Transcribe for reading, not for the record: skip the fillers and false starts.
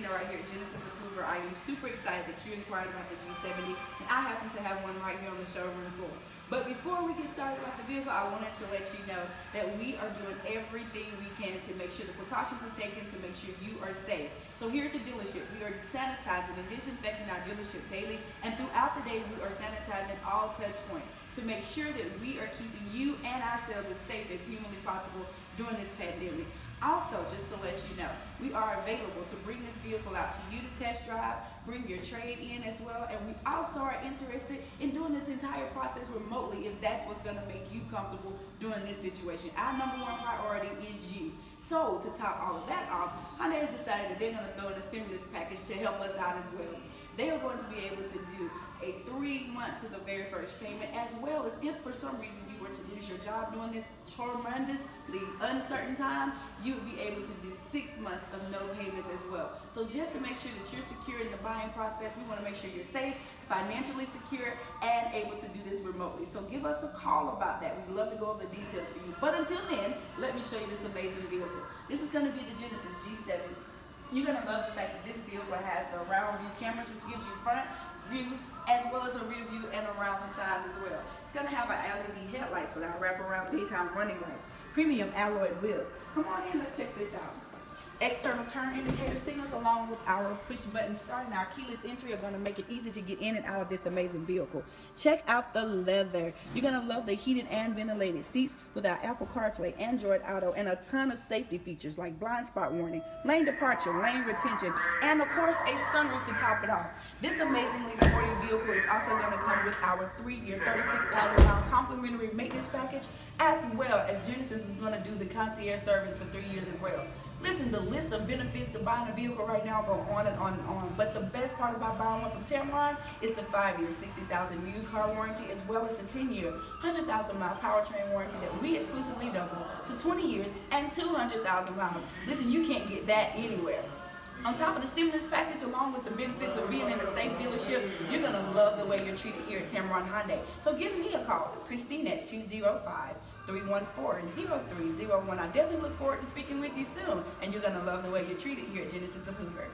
Christina right here at Genesis of Hoover. I am super excited that you inquired about the G70, and I happen to have one right here on the showroom floor. But before we get started about the vehicle, I wanted to let you know that we are doing everything we can to make sure the precautions are taken to make sure you are safe. So here at the dealership, we are sanitizing and disinfecting our dealership daily, and throughout the day we are sanitizing all touch points to make sure that we are keeping you and ourselves as safe as humanly possible during this pandemic. Also, just to let you know, we are available to bring this vehicle out to you to test drive, bring your trade in as well, and we also are interested in doing this entire process remotely if that's what's going to make you comfortable during this situation. Our number one priority is you. So, to top all of that off, Hyundai has decided that they're going to throw in a stimulus package to help us out as well. They are going to be able to do a 3 months to the very first payment, as well as if for some reason you were to lose your job during this tremendously uncertain time, you would be able to do 6 months of no payments as well. So just to make sure that you're secure in the buying process, we want to make sure you're safe, financially secure, and able to do this remotely. So give us a call about that. We'd love to go over the details for you. But until then, let me show you this amazing vehicle. This is going to be the Genesis G70. You're going to love the fact that this vehicle has the round view cameras, which gives you front view as well as a rear view and around the sides as well. It's going to have our LED headlights with our wraparound daytime running lights, premium alloy wheels. Come on in, let's check this out. External turn indicator signals along with our push button start and our keyless entry are going to make it easy to get in and out of this amazing vehicle. Check out the leather. You're going to love the heated and ventilated seats with our Apple CarPlay, Android Auto, and a ton of safety features like blind spot warning, lane departure, lane retention, and of course a sunroof to top it off. This amazingly sporty vehicle is also going to come with our 3-year, 36,000-mile complimentary maintenance package, as well as Genesis is going to do the concierge service for 3 years as well. Listen, the list of benefits to buying a vehicle right now go on and on and on. But the best part about buying one from Tameron is the 5-year, 60,000 new car warranty, as well as the 10-year, 100,000-mile powertrain warranty that we exclusively double to 20 years and 200,000 miles. Listen, you can't get that anywhere. On top of the stimulus package, along with the benefits of being in a safe dealership, you're going to love the way you're treated here at Tameron Hyundai. So give me a call. It's Christina at 205-314-0301. I definitely look forward to speaking with you soon, and you're going to love the way you're treated here at Genesis of Hoover.